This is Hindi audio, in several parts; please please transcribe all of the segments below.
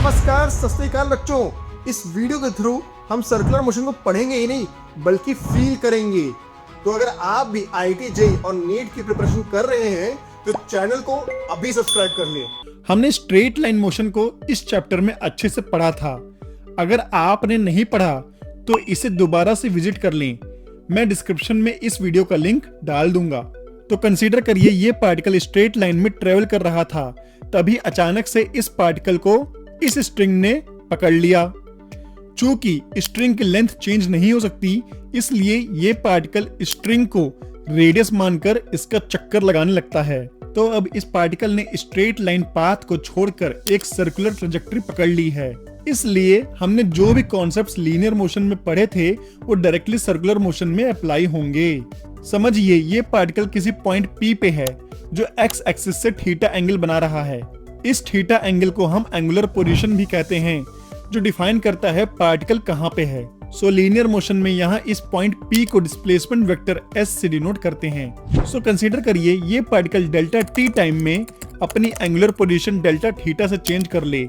नमस्कार, सत श्री अकाल बच्चों। इस वीडियो के थ्रू हम सर्कुलर मोशन को पढ़ेंगे ही नहीं बल्कि फील करेंगे। तो अगर आप भी IIT JEE और नीट की प्रिपरेशन कर रहे हैं तो चैनल को अभी सब्सक्राइब कर लें। हमने स्ट्रेट लाइन मोशन को इस चैप्टर में अच्छे से पढ़ा था। अगर आपने नहीं पढ़ा तो इसे दोबारा से विजिट कर लें। मैं डिस्क्रिप्शन में इस वीडियो का लिंक डाल दूंगा। तो कंसीडर करिए ये पार्टिकल स्ट्रेट लाइन में ट्रेवल कर रहा था, तभी अचानक से इस पार्टिकल को इस स्ट्रिंग ने पकड़ लिया। चूंकि स्ट्रिंग की लेंथ चेंज नहीं हो सकती, इसलिए ये पार्टिकल स्ट्रिंग को रेडियस मानकर इसका चक्कर लगाने लगता है। तो अब इस पार्टिकल ने स्ट्रेट लाइन पाथ को छोड़कर एक सर्कुलर ट्रेजेक्टरी पकड़ ली है। इसलिए हमने जो भी कॉन्सेप्ट्स लीनियर मोशन में पढ़े थे वो डायरेक्टली सर्कुलर मोशन में अप्लाई होंगे। समझिए ये पार्टिकल किसी पॉइंट P पे है जो x एक्सिस से थीटा एंगल बना रहा है। इस थीटा एंगल को हम एंगुलर पोजीशन भी कहते हैं, जो डिफाइन करता है पार्टिकल कहाँ पे है। सो लीनियर मोशन में यहाँ इस पॉइंट P को डिस्प्लेसमेंट वेक्टर S से डिनोट करते हैं। सो कंसीडर करिए ये पार्टिकल डेल्टा t टाइम में अपनी एंगुलर पोजीशन डेल्टा थीटा से चेंज कर ले,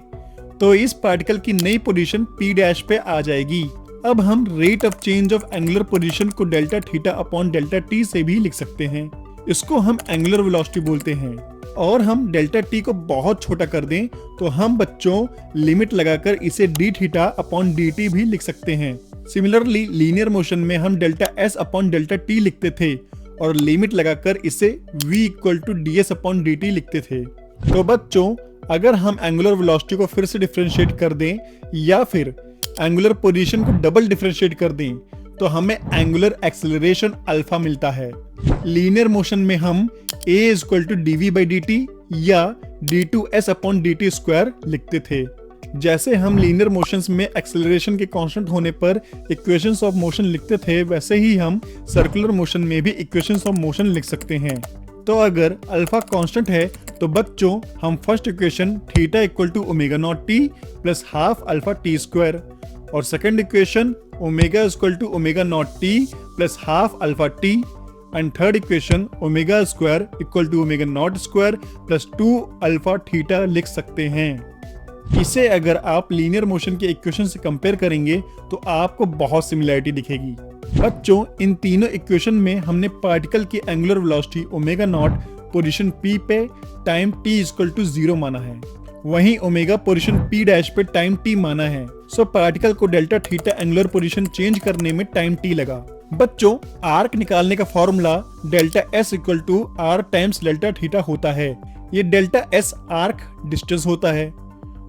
तो इस पार्टिकल की नई पोजीशन P डैश पे आ जाएगी। अब हम rate of change of angular position को delta theta upon delta t से भी लिख सकते हैं। इसको हम एंगुलर वेलोसिटी बोलते हैं। और हम डेल्टा t को बहुत छोटा कर दें तो हम बच्चों लिमिट लगाकर इसे d थीटा अपॉन dt भी लिख सकते हैं। सिमिलरली लीनियर मोशन में हम delta s upon delta t लिखते थे और लिमिट लगाकर इसे v equal to ds upon dt लिखते थे। तो बच्चों अगर हम एंगुलर वेलोसिटी को फिर से डिफरेंशिएट कर दें या फिर एंगुलर पोजीशन को डबल डिफरेंशिएट कर दें तो हमें एंगुलर एक्सेलरेशन अल्फा मिलता है। लीनियर मोशन में हम a इक्वल टू dv/dt या d2s अपॉन dt स्क्वायर लिखते थे। जैसे हम लीनियर मोशंस में एक्सेलरेशन के कांस्टेंट होने पर इक्वेशंस ऑफ मोशन लिखते थे, वैसे ही हम सर्कुलर मोशन में भी इक्वेशंस ऑफ मोशन लिख सकते हैं। तो अगर अल्फा कांस्टेंट है तो बच्चों हम first equation theta equal to omega naught t plus half alpha t square और second equation omega equal to omega naught t plus half alpha t and third equation omega square equal to omega naught square plus 2 alpha theta लिख सकते हैं। इसे अगर आप लीनियर मोशन के इक्वेशन से कंपेयर करेंगे तो आपको बहुत सिमिलरिटी दिखेगी। बच्चों इन तीनों इक्वेशन में हमने पार्टिकल की angular velocity omega naught position P पे टाइम t इक्वल टू 0 माना है, वहीं ओमेगा पोजीशन P डैश पे टाइम t माना है। सो पार्टिकल को delta theta angular position change करने में टाइम t लगा। बच्चों आर्क निकालने का formula delta s equal to r times delta theta होता है। ये डेल्टा s आर्क डिस्टेंस होता है।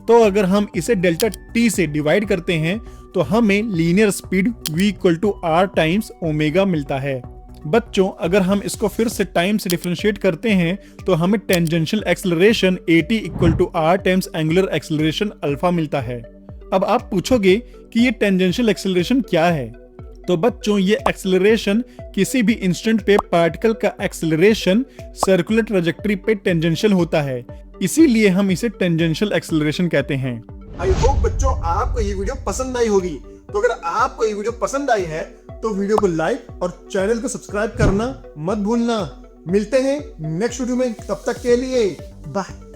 तो अगर हम इसे डेल्टा t से डिवाइड करते हैं तो हमें linear speed v equal to r times omega मिलता है। बच्चों अगर हम इसको फिर से टाइम से डिफरेंशिएट करते हैं तो हमें tangential acceleration at equal to r times angular acceleration alpha मिलता है। अब आप पूछोगे कि ये टेंजेंशियल एक्सेलरेशन क्या है? तो बच्चों ये एक्सेलरेशन किसी भी इंस्टेंट पे पार्टिकल का एक्सेलरेशन सर्कुलर ट्रेजेक्टरी पे टेंजेंशियल होता है, इसीलिए हम इसे टेंजेंशियल एक्सेलरेशन कहते हैं। आई होप बच्चों आपको ये वीडियो पसंद आई होगी। तो अगर आपको ये वीडियो पसंद आई है तो वीडियो को लाइक और चैनल को सब्सक्राइब करना मत भूलना। मिलते हैं नेक्स्ट वीडियो में, तब तक के लिए बाय।